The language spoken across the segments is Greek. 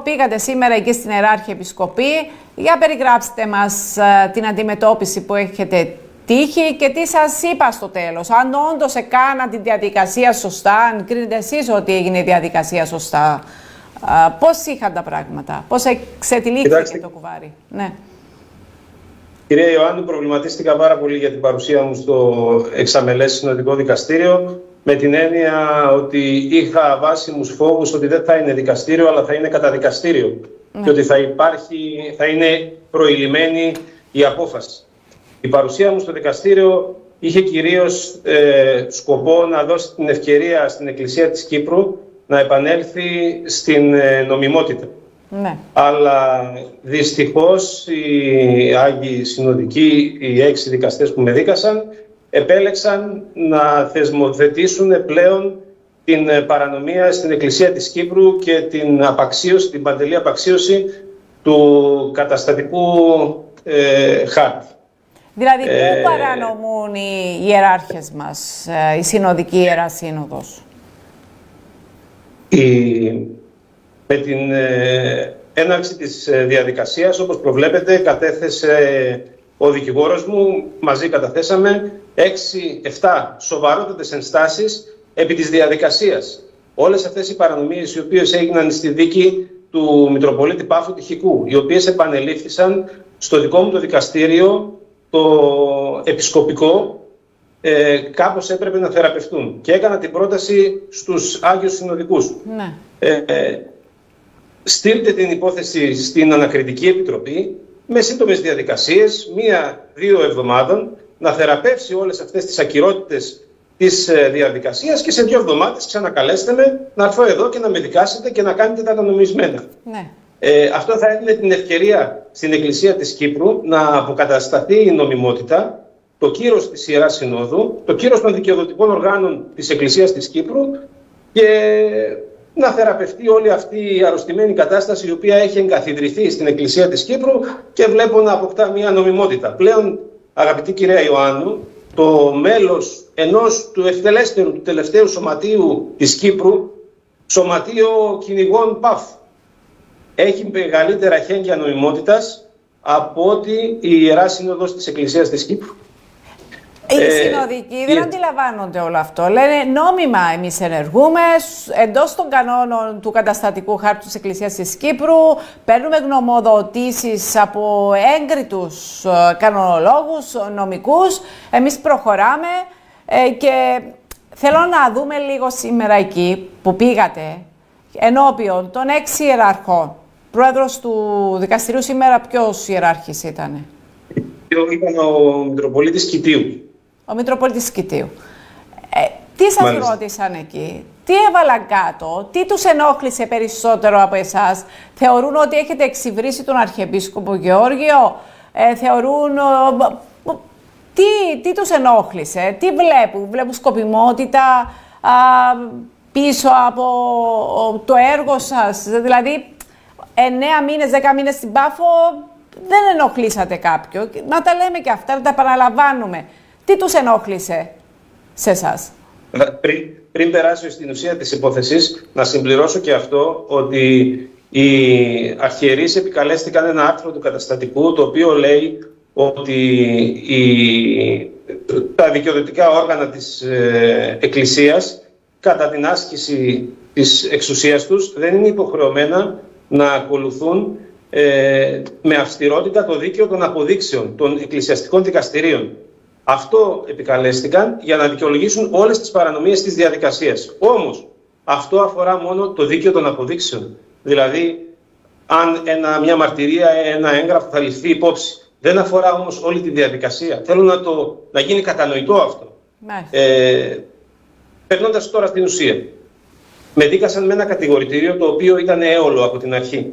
Πήγατε σήμερα εκεί στην Ιεράρχεια Επισκοπή. Για περιγράψτε μας την αντιμετώπιση που έχετε τύχει και τι σας είπα στο τέλος. Αν όντως έκανα τη διαδικασία σωστά, αν κρίνετε εσείς ότι έγινε η διαδικασία σωστά, πώς είχαν τα πράγματα, πώς εξετυλίχθηκε το κουβάρι. Ναι. Κυρία Ιωάννου, προβληματίστηκα πάρα πολύ για την παρουσία μου στο εξαμελές συνοδικό δικαστήριο, με την έννοια ότι είχα βάσιμους φόβους ότι δεν θα είναι δικαστήριο, αλλά θα είναι καταδικαστήριο. Και ότι θα είναι προηλημένη η απόφαση. Η παρουσία μου στο δικαστήριο είχε κυρίως σκοπό να δώσει την ευκαιρία στην Εκκλησία της Κύπρου να επανέλθει στην νομιμότητα. Ναι. Αλλά δυστυχώς οι Άγιοι Συνοδικοί, οι 6 δικαστές που με δίκασαν, επέλεξαν να θεσμοθετήσουν πλέον την παρανομία στην Εκκλησία της Κύπρου και την απαξίωση, την παντελή απαξίωση του καταστατικού χάρτη. Δηλαδή, πού παρανομούν οι ιεράρχες μας, η Συνοδική Ιερά Σύνοδος? Με την έναρξη της διαδικασίας, όπως προβλέπετε, κατέθεσε ο δικηγόρος μου, μαζί καταθέσαμε 6-7 σοβαρότατες ενστάσεις επί της διαδικασίας. Όλες αυτές οι παρανομίες οι οποίες έγιναν στη δίκη του Μητροπολίτη Πάφου Τυχικού, οι οποίες επανελήφθησαν στο δικό μου το δικαστήριο, το επισκοπικό, κάπως έπρεπε να θεραπευτούν. Και έκανα την πρόταση στους Άγιους Συνοδικούς. Ναι. Στείλτε την υπόθεση στην Ανακριτική Επιτροπή με σύντομες διαδικασίες, 1-2 εβδομάδων, να θεραπεύσει όλες αυτές τις ακυρότητες της διαδικασίας και σε 2 εβδομάδες ξανακαλέστε με να έρθω εδώ και να με δικάσετε και να κάνετε τα νομισμένα. Ναι. Αυτό θα έδινε την ευκαιρία στην Εκκλησία της Κύπρου να αποκατασταθεί η νομιμότητα, το κύρος της Ιεράς Συνόδου, το κύρος των δικαιοδοτικών οργάνων της Εκκλησίας της Κύπρου και να θεραπευτεί όλη αυτή η αρρωστημένη κατάσταση η οποία έχει εγκαθιδρυθεί στην Εκκλησία της Κύπρου και βλέπω να αποκτά μια νομιμότητα. Πλέον, αγαπητή κυρία Ιωάννου, το μέλος ενός του ευτελέστερου, του τελευταίου σωματείου της Κύπρου, σωματείο κυνηγών ΠΑΦ, έχει μεγαλύτερα χέγγια νομιμότητας από ότι η Ιερά Σύνοδος της Εκκλησίας της Κύπρου. Οι συνοδικοί δεν αντιλαμβάνονται όλο αυτό. Λένε νόμιμα εμείς ενεργούμε εντός των κανόνων του καταστατικού χάρτη της Εκκλησίας της Κύπρου. Παίρνουμε γνωμοδοτήσεις από έγκριτους κανονολόγους, νομικούς. Εμείς προχωράμε και θέλω να δούμε λίγο σήμερα εκεί που πήγατε ενώπιον των 6 ιεραρχών. Πρόεδρος του δικαστηρίου σήμερα ποιος ιεράρχης ήτανε? Ήταν ο Μητροπολίτης Κητίου. Ο Μητροπολίτης Κητίου. Τι σας ρώτησαν εκεί, τι έβαλαν κάτω, τι τους ενόχλησε περισσότερο από εσάς? Θεωρούν ότι έχετε εξυβρίσει τον Αρχιεπίσκοπο Γεώργιο? Θεωρούν... Τι τους ενόχλησε, τι βλέπουν σκοπιμότητα πίσω από το έργο σας? Δηλαδή, 9 μήνες, 10 μήνες στην Πάφο δεν ενοχλήσατε κάποιον. Να τα λέμε και αυτά, να τα παραλαμβάνουμε. Τι τους ενόχλησε σε εσάς? Πριν περάσω στην ουσία της υπόθεσης, να συμπληρώσω και αυτό ότι οι αρχιερείς επικαλέστηκαν ένα άρθρο του καταστατικού, το οποίο λέει ότι τα δικαιοδοτικά όργανα της Εκκλησίας, κατά την άσκηση της εξουσίας τους, δεν είναι υποχρεωμένα να ακολουθούν με αυστηρότητα το δίκαιο των αποδείξεων των εκκλησιαστικών δικαστηρίων. Αυτό επικαλέστηκαν για να δικαιολογήσουν όλες τις παρανομίες της διαδικασίας. Όμως, αυτό αφορά μόνο το δίκαιο των αποδείξεων. Δηλαδή, αν μια μαρτυρία, ένα έγγραφο θα ληφθεί υπόψη. Δεν αφορά όμως όλη τη διαδικασία. Θέλω να γίνει κατανοητό αυτό. Περνώντας τώρα στην ουσία. Με δίκασαν με ένα κατηγορητήριο το οποίο ήταν έολο από την αρχή.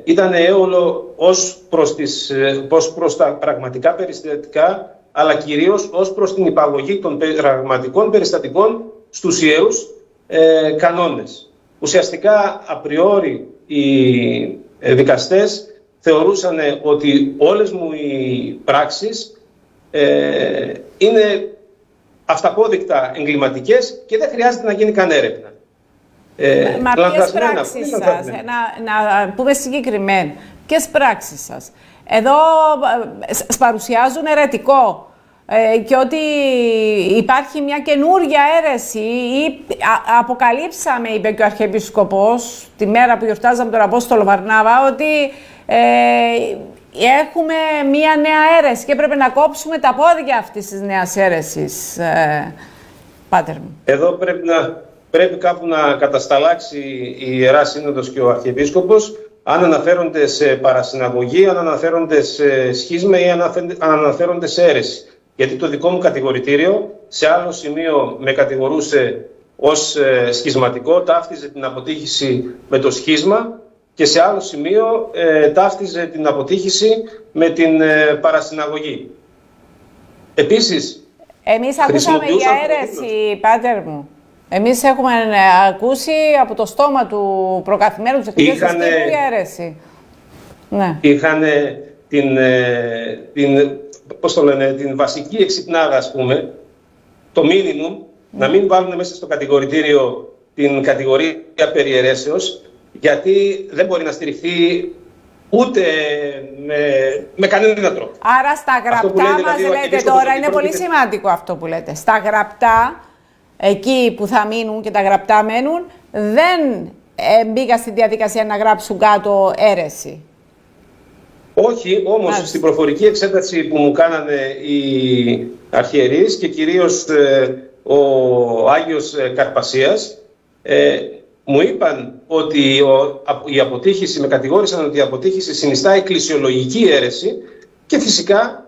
Ήταν έολο ως προς τα πραγματικά περιστατικά, αλλά κυρίως ως προς την υπαγωγή των πραγματικών περιστατικών στους ιερούς κανόνες. Ουσιαστικά, απριόρι, οι δικαστές θεωρούσαν ότι όλες μου οι πράξεις είναι αυταπόδεικτα εγκληματικές και δεν χρειάζεται να γίνει καν έρευνα. Μα ποιες πράξεις σας, να πούμε συγκεκριμένα, ποιες πράξεις σας? Εδώ παρουσιάζουν αιρετικό και ότι υπάρχει μια καινούργια αίρεση ή αποκαλύψαμε, είπε και ο Αρχιεπίσκοπος τη μέρα που γιορτάζαμε τον Απόστολο Βαρνάβα, ότι έχουμε μια νέα αίρεση και πρέπει να κόψουμε τα πόδια αυτής της νέας αίρεσης, Πάτερ μου. Εδώ πρέπει κάπου να κατασταλάξει η Ιερά Σύνοδος και ο Αρχιεπίσκοπος, αν αναφέρονται σε παρασυναγωγή, αν αναφέρονται σε σχίσμα ή αν αναφέρονται σε αίρεση. Γιατί το δικό μου κατηγορητήριο σε άλλο σημείο με κατηγορούσε ως σχισματικό, ταύτιζε την αποτύχηση με το σχίσμα, και σε άλλο σημείο ταύτιζε την αποτύχηση με την παρασυναγωγή. Επίσης, εμείς ακούσαμε για αίρεση, Πάτερ μου. Εμείς έχουμε ακούσει από το στόμα του προκαθημένου της Εκκλησίας της Κύπρου για αίρεση. Ναι. Είχαν την βασική εξυπνάδα, ας πούμε, το μίνιμουμ, να μην βάλουν μέσα στο κατηγορητήριο την κατηγορία περί αιρέσεως, γιατί δεν μπορεί να στηριχθεί ούτε με κανέναν τρόπο. Άρα στα γραπτά μας λέτε τώρα, είναι πολύ σημαντικό αυτό που λέτε. Στα γραπτά, εκεί που θα μείνουν και τα γραπτά μένουν, δεν μπήκα στη διαδικασία να γράψουν κάτω αίρεση. Όχι, όμως στην προφορική εξέταση που μου κάνανε οι αρχιερείς και κυρίως ο Άγιος Καρπασίας, μου είπαν ότι η αποτύχηση, με κατηγόρησαν ότι η αποτύχηση συνιστά εκκλησιολογική αίρεση και φυσικά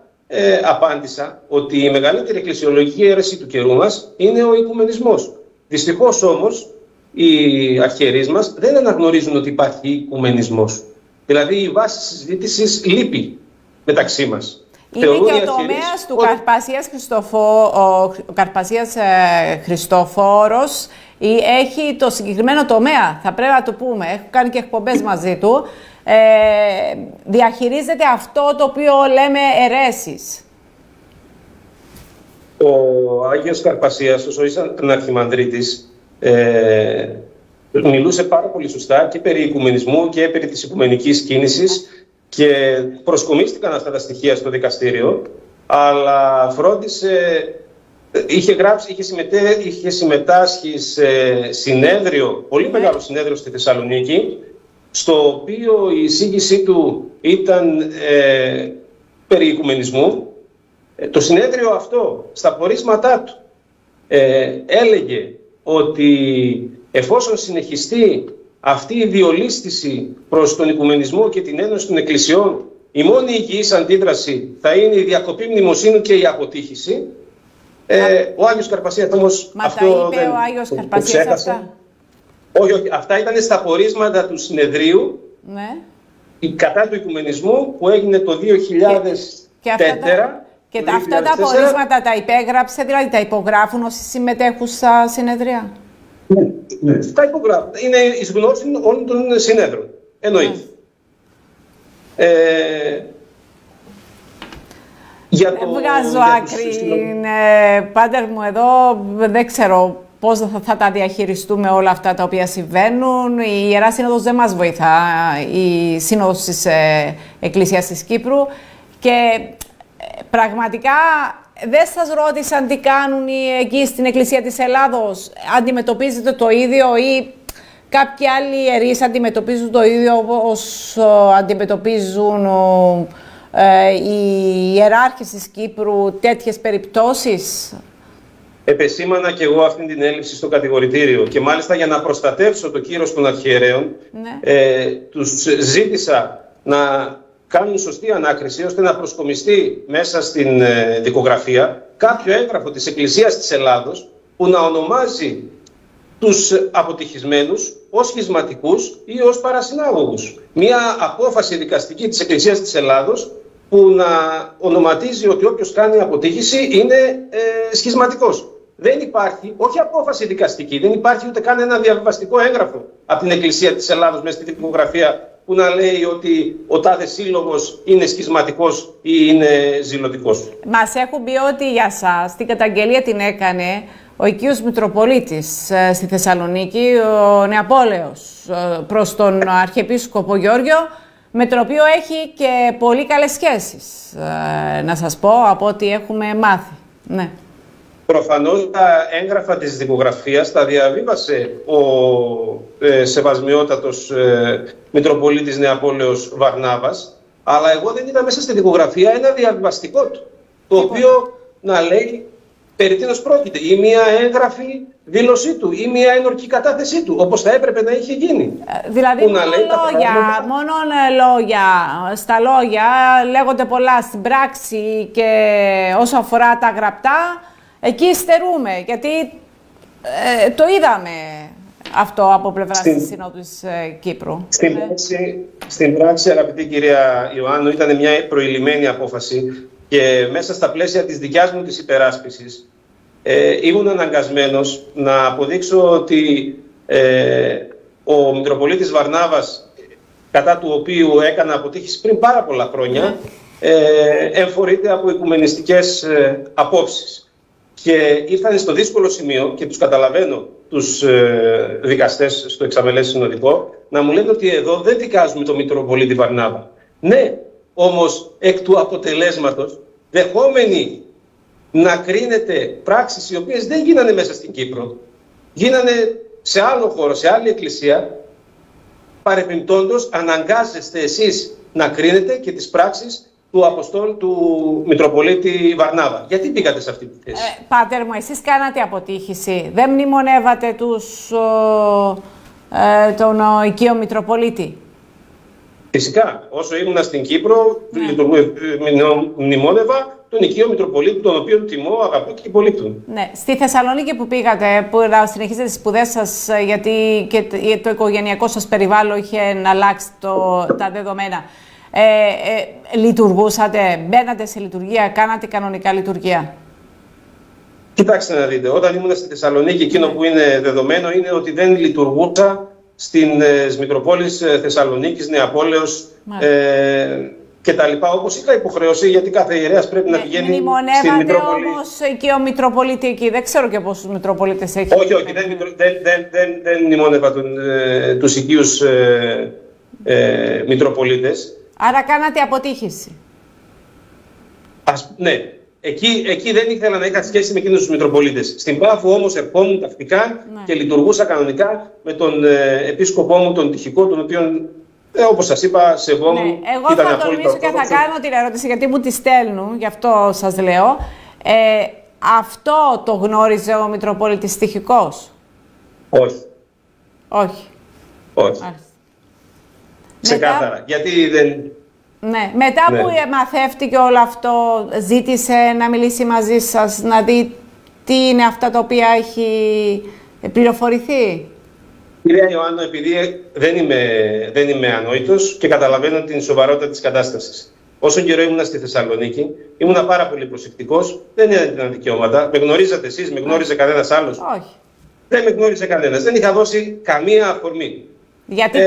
απάντησα ότι η μεγαλύτερη εκκλησιολογική αίρεση του καιρού μας είναι ο οικουμενισμός. Δυστυχώς όμως οι αρχιερείς μας δεν αναγνωρίζουν ότι υπάρχει οικουμενισμός. Δηλαδή η βάση συζήτησης λείπει μεταξύ μας. Είναι και ο τομέας του Καρπασίας Χριστόφορος, έχει το συγκεκριμένο τομέα, θα πρέπει να το πούμε, έχω κάνει και εκπομπές μαζί του, διαχειρίζεται αυτό το οποίο λέμε αιρέσεις. Ο Άγιος Καρπασίας, όσο ήταν αρχιμανδρίτης, μιλούσε πάρα πολύ σωστά και περί οικουμενισμού και περί της οικουμενικής κίνησης και προσκομίστηκαν αυτά τα στοιχεία στο δικαστήριο, αλλά φρόντισε, είχε συμμετάσχει σε συνέδριο, πολύ μεγάλο συνέδριο στη Θεσσαλονίκη, στο οποίο η εισήγησή του ήταν περί οικουμενισμού. Το συνέδριο αυτό, στα πορίσματά του, έλεγε ότι εφόσον συνεχιστεί αυτή η διολίσθηση προς τον οικουμενισμό και την ένωση των εκκλησιών, η μόνη υγιής αντίδραση θα είναι η διακοπή μνημοσύνου και η αποτύχηση. Ο Άγιος Καρπασίας όμως αυτό τα είπε ο Άγιος Καρπασίας αυτά. Όχι, αυτά ήταν στα πορίσματα του συνεδρίου, ναι, κατά του οικουμενισμού που έγινε το 2004. Και αυτά τα πορίσματα τα υπέγραψε, δηλαδή τα υπογράφουν όσοι συμμετέχουν στα συνεδρία. Ναι. Τα υπογράφουν. Είναι εις γνώση όλων των συνέδρων. Εννοείται. Βγάζω άκρη, Πάτερ μου, εδώ δεν ξέρω πώς θα τα διαχειριστούμε όλα αυτά τα οποία συμβαίνουν. Η Ιερά Σύνοδος δεν μας βοηθά, η Σύνοδος της Εκκλησίας της Κύπρου, και πραγματικά δεν σας ρώτησαν τι κάνουν εκεί στην Εκκλησία της Ελλάδος? Αντιμετωπίζετε το ίδιο ή κάποιοι άλλοι ιερείς αντιμετωπίζουν το ίδιο όπως αντιμετωπίζουν οι ιεράρχες της Κύπρου τέτοιες περιπτώσεις? Επεσήμανα και εγώ αυτή την έλλειψη στο κατηγορητήριο και μάλιστα για να προστατεύσω το κύρος των αρχιερέων, τους ζήτησα να κάνουν σωστή ανάκριση ώστε να προσκομιστεί μέσα στην δικογραφία κάποιο έγγραφο της Εκκλησίας της Ελλάδος που να ονομάζει τους αποτυχισμένους ως σχισματικούς ή ως παρασυνάγωγους. Μία απόφαση δικαστική της Εκκλησίας της Ελλάδος που να ονοματίζει ότι όποιος κάνει αποτύχηση είναι σχισματικός. Δεν υπάρχει, όχι απόφαση δικαστική, δεν υπάρχει ούτε καν ένα διαβιβαστικό έγγραφο από την Εκκλησία της Ελλάδος μέσα στη δικογραφία που να λέει ότι ο τάδε σύλλογος είναι σχισματικός ή είναι ζηλωτικός. Μας έχουν πει ότι για σας την καταγγελία την έκανε ο οικείος Μητροπολίτης στη Θεσσαλονίκη, ο Νεαπόλεως, προς τον Αρχιεπίσκοπο Γεώργιο, με τον οποίο έχει και πολύ καλές σχέσεις, να σας πω, από ό,τι έχουμε μάθει. Ναι. Προφανώς τα έγγραφα της δικογραφίας τα διαβίβασε ο σεβασμιότατος Μητροπολίτης Νεαπόλεως Βαρνάβας, αλλά εγώ δεν είδα μέσα στη δικογραφία ένα διαβιβαστικό του, το οποίο να λέει περί τίνος πρόκειται, ή μια έγγραφη δήλωσή του, ή μια ένορκη κατάθεσή του, όπως θα έπρεπε να είχε γίνει. Δηλαδή μόνο λόγια, στα λόγια λέγονται πολλά, στην πράξη και όσο αφορά τα γραπτά, εκεί στερούμε, γιατί το είδαμε αυτό από πλευράς της Συνόδου της Κύπρου. Στην πράξη, αγαπητή κυρία Ιωάννου, ήταν μια προηλημένη απόφαση και μέσα στα πλαίσια της δικιάς μου της υπεράσπισης ήμουν αναγκασμένος να αποδείξω ότι ο Μητροπολίτης Βαρνάβας, κατά του οποίου έκανα αποτύχηση πριν πάρα πολλά χρόνια, εμφορείται από οικουμενιστικές απόψεις. Και ήρθαν στο δύσκολο σημείο, και τους καταλαβαίνω τους δικαστές στο εξαμελές συνοδικό, να μου λένε ότι εδώ δεν δικάζουμε τον Μητροπολίτη Βαρνάβα. Ναι, όμως εκ του αποτελέσματος, δεχόμενοι να κρίνεται πράξεις οι οποίες δεν γίνανε μέσα στην Κύπρο, γίνανε σε άλλο χώρο, σε άλλη εκκλησία, παρεπιπτόντως αναγκάζεστε εσείς να κρίνετε και τις πράξεις του Αποστόλου του Μητροπολίτη Βαρνάβα. Γιατί πήγατε σε αυτή τη θέση? Πάτερ μου, εσείς κάνατε αποτύχηση. Δεν μνημονεύατε τον οικείο Μητροπολίτη? Φυσικά. Όσο ήμουνα στην Κύπρο, μνημόνευα τον οικείο Μητροπολίτη, τον οποίο τιμώ, αγαπώ και πολίτου. Ναι. Στη Θεσσαλονίκη που πήγατε, που να συνεχίσετε τις σπουδές σας, γιατί και το οικογενειακό σας περιβάλλον είχε αλλάξει τα δεδομένα, λειτουργούσατε, μπαίνατε σε λειτουργία, κάνατε κανονικά λειτουργία? Κοιτάξτε να δείτε, όταν ήμουν στη Θεσσαλονίκη, εκείνο που είναι δεδομένο είναι ότι δεν λειτουργούσα στις Μητροπόλεις Θεσσαλονίκης, Νεαπόλεως και τα λοιπά, όπως είχα υποχρέωση, γιατί κάθε ιερέας πρέπει να πηγαίνει στην Μητρόπολη. Μνημονεύατε όμως και ο Μητροπολίτη εκεί, δεν ξέρω και πόσους Μητροπολίτες έχει. Όχι, δεν μνημόνευα τους οικείους Μητροπολίτες. Άρα κάνατε αποτύχηση. Ναι. Εκεί δεν ήθελα να είχα σχέση με εκείνους τους Μητροπολίτες. Στην Πάφο όμως ερχόμουν τακτικά και λειτουργούσα κανονικά με τον επίσκοπό μου, τον τυχικό, τον οποίον, όπως σας είπα, σεβόμουν. Ναι. Εγώ θα τολμήσω και θα κάνω την ερώτηση, γιατί μου τη στέλνουν, γι' αυτό σας λέω. Αυτό το γνώριζε ο Μητροπολίτης τυχικός? Όχι. Όχι. Ξεκάθαρα. Γιατί δεν... Ναι. Μετά που μαθεύτηκε όλο αυτό, ζήτησε να μιλήσει μαζί σας, να δει τι είναι αυτά τα οποία έχει πληροφορηθεί? Κυρία Ιωάννου, επειδή δεν είμαι ανόητος και καταλαβαίνω την σοβαρότητα της κατάστασης. Όσο καιρό ήμουν στη Θεσσαλονίκη, ήμουν πάρα πολύ προσεκτικός, δεν έδινα δικαιώματα. Με γνωρίζατε εσείς, με γνώριζε κανένας άλλος? Όχι. Δεν με γνώριζε κανένας. Δεν είχα δώσει καμία αφορμή. Γιατί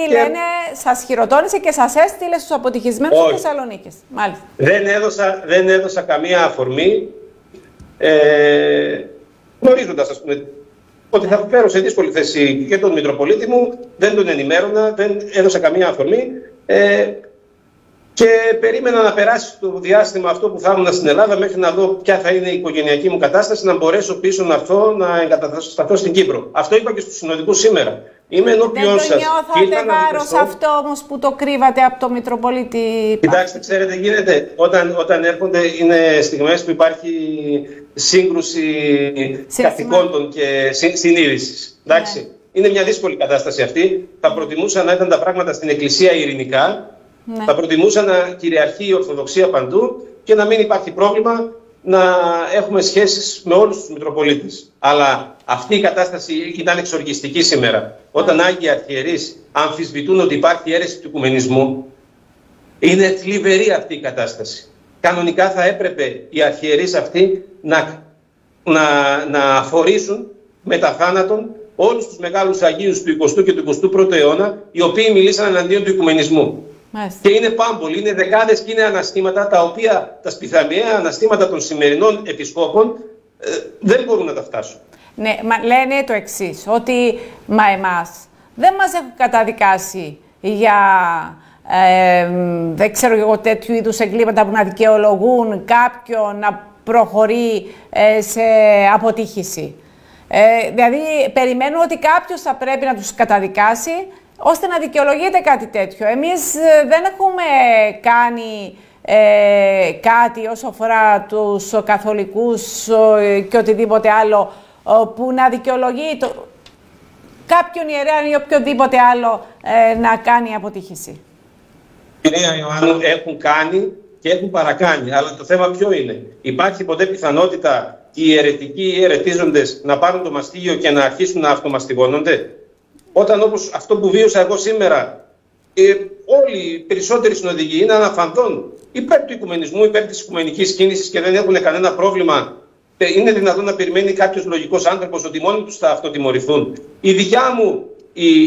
λένε, σας χειροτώνησε και σας έστειλε στους αποτυχισμένους της Θεσσαλονίκης. Μάλιστα. Δεν έδωσα καμία αφορμή, γνωρίζοντας, ας πούμε, ότι θα φέρω σε δύσκολη θέση και τον Μητροπολίτη μου, δεν τον ενημέρωνα, δεν έδωσα καμία αφορμή και περίμενα να περάσει το διάστημα αυτό που θα ήμουν στην Ελλάδα μέχρι να δω ποια θα είναι η οικογενειακή μου κατάσταση, να μπορέσω πίσω να έρθω να εγκατασταθώ στην Κύπρο. Αυτό είπα και στους συνοδικούς σήμερα. Είμαι ενώπιον σας. Δεν το νιώθατε βάρος αυτό όμως που το κρύβατε από το Μητροπολίτη? Κοιτάξτε, ξέρετε, γίνεται όταν έρχονται, είναι στιγμές που υπάρχει σύγκρουση καθηκόντων και συνείδησης. Εντάξει. Ναι. Είναι μια δύσκολη κατάσταση αυτή. Θα προτιμούσα να ήταν τα πράγματα στην Εκκλησία ειρηνικά. Ναι. Θα προτιμούσα να κυριαρχεί η Ορθοδοξία παντού και να μην υπάρχει πρόβλημα να έχουμε σχέσεις με όλους τους Μητροπολίτες. Αλλά αυτή η κατάσταση ήταν εξοργιστική σήμερα. Όταν Άγιοι Αρχιερείς αμφισβητούν ότι υπάρχει αίρεση του οικουμενισμού, είναι θλιβερή αυτή η κατάσταση. Κανονικά θα έπρεπε οι αρχιερείς αυτοί να αφορήσουν μετά θάνατον όλους τους μεγάλους Αγίους του 20ου και του 21ου αιώνα, οι οποίοι μιλήσαν εναντίον του οικουμενισμού. Και είναι πάμπολοι, είναι δεκάδες και είναι αναστήματα, τα οποία τα σπιθαμιαία αναστήματα των σημερινών επισκόπων δεν μπορούν να τα φτάσουν. Ναι, λένε το εξής, ότι εμάς δεν μας έχουν καταδικάσει για δεν ξέρω εγώ τέτοιου είδους εγκλήματα που να δικαιολογούν κάποιον να προχωρεί σε αποτύχηση. Δηλαδή, περιμένουν ότι κάποιος θα πρέπει να τους καταδικάσει ώστε να δικαιολογείται κάτι τέτοιο. Εμείς δεν έχουμε κάνει κάτι όσο αφορά τους καθολικούς και οτιδήποτε άλλο που να δικαιολογεί κάποιον ιερέα ή οποιοδήποτε άλλο να κάνει αποτύχηση. Κυρία Ιωάννου, έχουν κάνει και έχουν παρακάνει. Αλλά το θέμα ποιο είναι? Υπάρχει ποτέ πιθανότητα οι αιρετικοί ή οι αιρετίζοντες να πάρουν το μαστίγιο και να αρχίσουν να αυτομαστιγώνονται? Όταν, όπως αυτό που βίωσα εγώ σήμερα, όλοι οι περισσότεροι συνοδηγοί είναι αναφανδόν υπέρ του οικουμενισμού, υπέρ της οικουμενικής κίνησης και δεν έχουν κανένα πρόβλημα. Είναι δυνατόν να περιμένει κάποιος λογικός άνθρωπος ότι μόνοι τους θα αυτοτιμωρηθούν? Η δικιά μου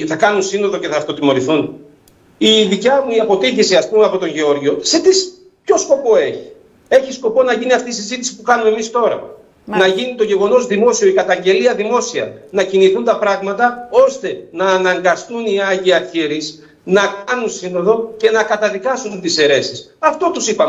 θα κάνουν σύνοδο και θα αυτοτιμωρηθούν? Η δικιά μου η αποτύχηση, ας πούμε, από τον Γεώργιο, ποιο σκοπό έχει? Έχει σκοπό να γίνει αυτή η συζήτηση που κάνουμε εμείς τώρα. Να γίνει το γεγονός δημόσιο, η καταγγελία δημόσια, να κινηθούν τα πράγματα ώστε να αναγκαστούν οι Άγιοι Αρχιερείς να κάνουν σύνοδο και να καταδικάσουν τις αιρέσεις. Αυτό τους είπα.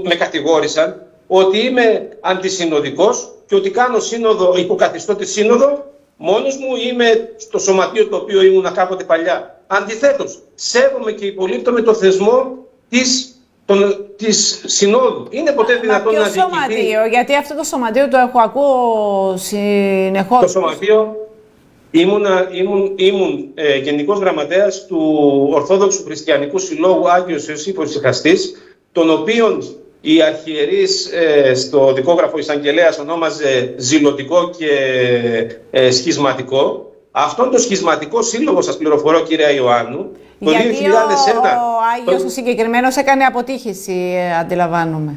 Με κατηγόρησαν ότι είμαι αντισυνοδικός και ότι κάνω σύνοδο, υποκαθιστώ τη σύνοδο μόνος μου, είμαι στο σωματείο το οποίο ήμουν κάποτε παλιά. Αντιθέτως, σέβομαι και υπολείπτομαι το θεσμό της συνόδου. Είναι ποτέ δυνατόν να διοικηθεί? Σωματείο, γιατί αυτό το σωματείο το έχω ακούω συνεχώς. Το σωματείο ήμουν γενικός γραμματέας του Ορθόδοξου Χριστιανικού Συλλόγου Άγιος Ιωσήφος Ησυχαστής, τον οποίον οι αρχιερείς στο δικόγραφο Εισαγγελέας ονόμαζε ζηλωτικό και σχισματικό. Αυτόν το σχισματικό σύλλογο, σας πληροφορώ κυρία Ιωάννου, το 2001... ο Άγιος ο συγκεκριμένος έκανε αποτύχηση, αντιλαμβάνομαι.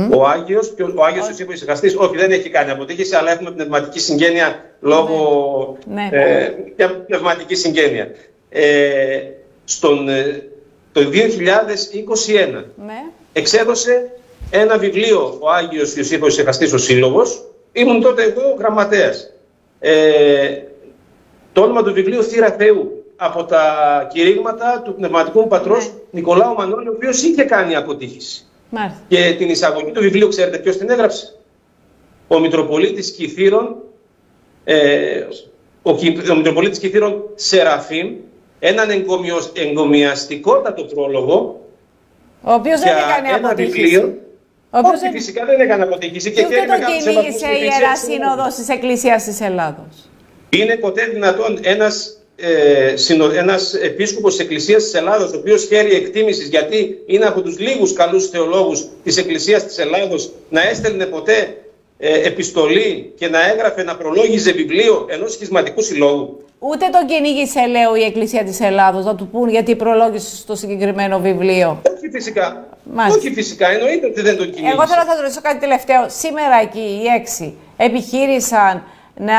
Ο Άγιος Ιωσήφος Ησυχαστής, όχι, δεν έχει κάνει αποτύχηση, αλλά έχουμε πνευματική συγγένεια λόγω πνευματική συγγένεια. Το 2021 εξέδωσε ένα βιβλίο ο Άγιος Ιωσήφος Ησυχαστής ο Σύλλογος. Ήμουν τότε εγώ γραμματέας. Το όνομα του βιβλίου Θύρα Θεού, από τα κηρύγματα του πνευματικού μου πατρός Νικολάου Μανώλη, ο οποίος είχε κάνει αποτύχηση. Και την εισαγωγή του βιβλίου, ξέρετε ποιος την έγραψε? Ο Μητροπολίτης Κηφύρων, ο Μητροπολίτης Κηφύρων Σεραφείμ, έναν εγκομιαστικότατο πρόλογο, ο οποίος δεν έκανε αποτύχηση. Βιβλίο, όχι, φυσικά δεν έκανε αποτύχηση. Και δεν τον κυνήγησε η Ιερά Σύνοδος της Εκκλησίας της Ελλάδος. Είναι ποτέ δυνατόν ένας επίσκοπος της Εκκλησίας της Ελλάδος, ο οποίος χαίρει εκτίμησης γιατί είναι από τους λίγους καλούς θεολόγους της Εκκλησίας της Ελλάδος, να έστελνε ποτέ επιστολή και να έγραφε, να προλόγιζε βιβλίο ενός σχισματικού συλλόγου? Ούτε τον κυνήγησε, λέω, η Εκκλησία της Ελλάδος, να του πούν γιατί προλόγησε στο συγκεκριμένο βιβλίο. Όχι φυσικά. Όχι φυσικά, εννοείται ότι δεν τον κυνήγησε. Εγώ θέλω να σας ρωτήσω κάτι τελευταίο. Σήμερα εκεί οι 6 επιχείρησαν να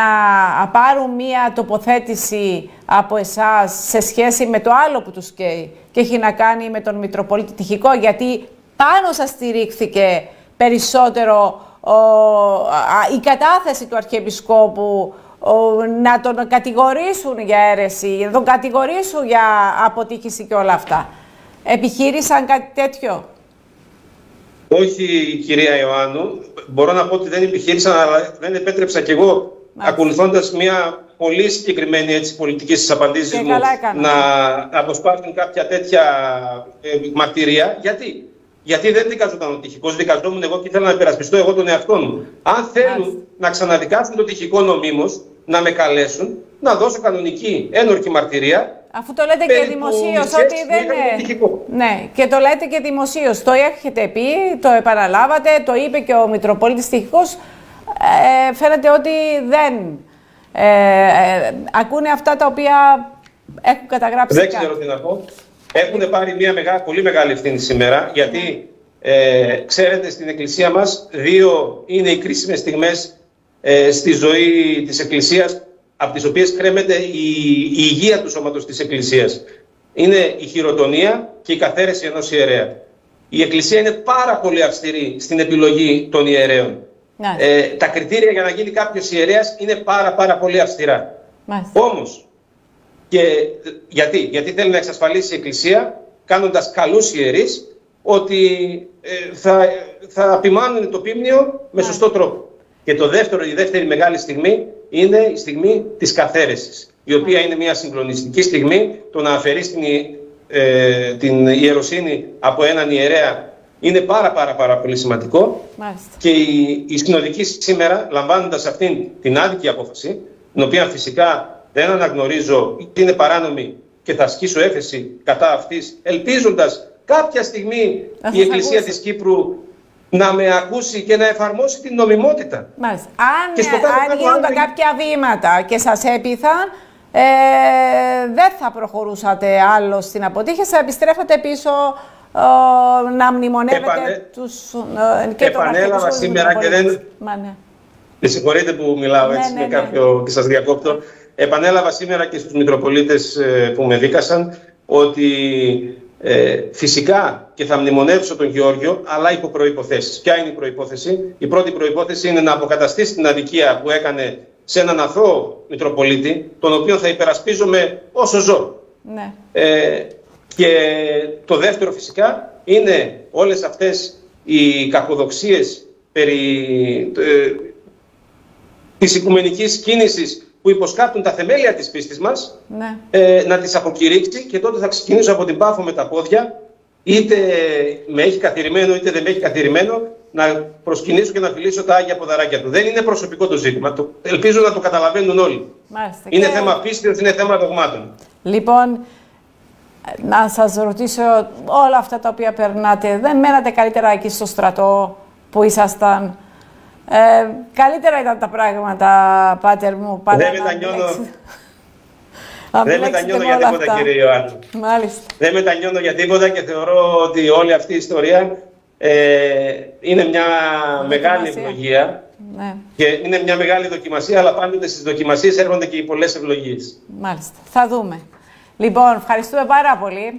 πάρουν μία τοποθέτηση από εσάς σε σχέση με το άλλο που τους καίει και έχει να κάνει με τον Μητροπολίτη Τυχικό, γιατί πάνω σας στηρίχθηκε περισσότερο η κατάθεση του Αρχιεπισκόπου να τον κατηγορήσουν για αίρεση, να τον κατηγορήσουν για αποτύχηση και όλα αυτά. Επιχείρησαν κάτι τέτοιο? Όχι, κυρία Ιωάννου. Μπορώ να πω ότι δεν επιχείρησαν, αλλά δεν επέτρεψα κι εγώ, ακολουθώντας μια πολύ συγκεκριμένη πολιτική στις απαντήσεις μου, να αποσπάσουν κάποια τέτοια μαρτυρία. Γιατί δεν δικαζόταν ο Τυχικός, δικαζόμουν εγώ και ήθελα να υπερασπιστώ εγώ τον εαυτό μου. Αν θέλουν να ξαναδικάσουν τον Τυχικό νομίμως, να με καλέσουν, να δώσω κανονική ένορκη μαρτυρία. Αφού το λέτε και δημοσίως ότι δεν είναι. Ναι, και το λέτε και δημοσίως. Το έχετε πει, το επαναλάβατε, το είπε και ο Μητροπολίτης Τυχικός. Φαίνεται ότι δεν ακούνε αυτά τα οποία έχουν καταγράψει. Δεν ξέρω τι να πω. Έχουν πάρει μια πολύ μεγάλη ευθύνη σήμερα, γιατί ξέρετε, στην Εκκλησία μας 2 είναι οι κρίσιμες στιγμές στη ζωή της Εκκλησίας, από τις οποίες κρέμεται η υγεία του σώματος της Εκκλησίας. Είναι η χειροτονία και η καθαίρεση ενός ιερέα. Η Εκκλησία είναι πάρα πολύ αυστηρή στην επιλογή των ιερέων. Τα κριτήρια για να γίνει κάποιος ιερέας είναι πάρα πολύ αυστηρά. Όμως, γιατί θέλει να εξασφαλίσει η Εκκλησία, κάνοντας καλούς ιερείς, ότι θα απημάνουν το πίμνιο με σωστό τρόπο. Και η δεύτερη μεγάλη στιγμή είναι η στιγμή της καθαίρεσης, η οποία είναι μια συγκλονιστική στιγμή. Το να αφαιρείς την ιεροσύνη από έναν ιερέα είναι πάρα πολύ σημαντικό. Και η συνοδική σήμερα, λαμβάνοντας αυτήν την άδικη απόφαση, την οποία φυσικά δεν αναγνωρίζω, είναι παράνομη και θα ασκήσω έφεση κατά αυτής, ελπίζοντας κάποια στιγμή η Εκκλησία της Κύπρου να με ακούσει και να εφαρμόσει την νομιμότητα. Μάλιστα. Αν γίνονταν κάποια βήματα και σας έπειθαν, δεν θα προχωρούσατε άλλο στην αποτύχηση, θα επιστρέφατε πίσω να μνημονεύετε τους επανέλαβα σήμερα και δεν... Με συγχωρείτε που μιλάω έτσι με κάποιο και σας διακόπτω. Επανέλαβα σήμερα και στους Μητροπολίτες που με δίκασαν ότι φυσικά και θα μνημονεύσω τον Γεώργιο, αλλά υπό προϋποθέσεις. Ποια είναι η προϋπόθεση? Η πρώτη προϋπόθεση είναι να αποκαταστήσει την αδικία που έκανε σε έναν αθώο Μητροπολίτη, τον οποίο θα υπερασπίζομαι όσο ζω. Ναι. Και το δεύτερο φυσικά είναι όλες αυτές οι κακοδοξίες περί της οικουμενικής κίνησης που υποσκάπτουν τα θεμέλια της πίστης μας, να τις αποκηρύξει, και τότε θα ξεκινήσω από την Πάφο με τα πόδια, είτε με έχει καθηρημένο είτε δεν με έχει καθηρημένο, να προσκυνήσω και να φιλήσω τα Άγια Ποδαράκια του. Δεν είναι προσωπικό το ζήτημα. Ελπίζω να το καταλαβαίνουν όλοι. Μάλιστα. Είναι θέμα πίστης, είναι θέμα δογμάτων. Λοιπόν, να σας ρωτήσω, όλα αυτά τα οποία περνάτε, δεν μένατε καλύτερα εκεί στο στρατό που ήσασταν? Καλύτερα ήταν τα πράγματα, πάτερ μου. Δεν μετανιώνω για τίποτα, κύριε Ιωάννη. Μάλιστα. Δεν μετανιώνω για τίποτα και θεωρώ ότι όλη αυτή η ιστορία είναι μια μεγάλη ευλογία. Ναι. Και είναι μια μεγάλη δοκιμασία, αλλά πάντοτε στις δοκιμασίες έρχονται και οι πολλές ευλογίες. Μάλιστα. Θα δούμε. Λοιπόν, ευχαριστούμε πάρα πολύ.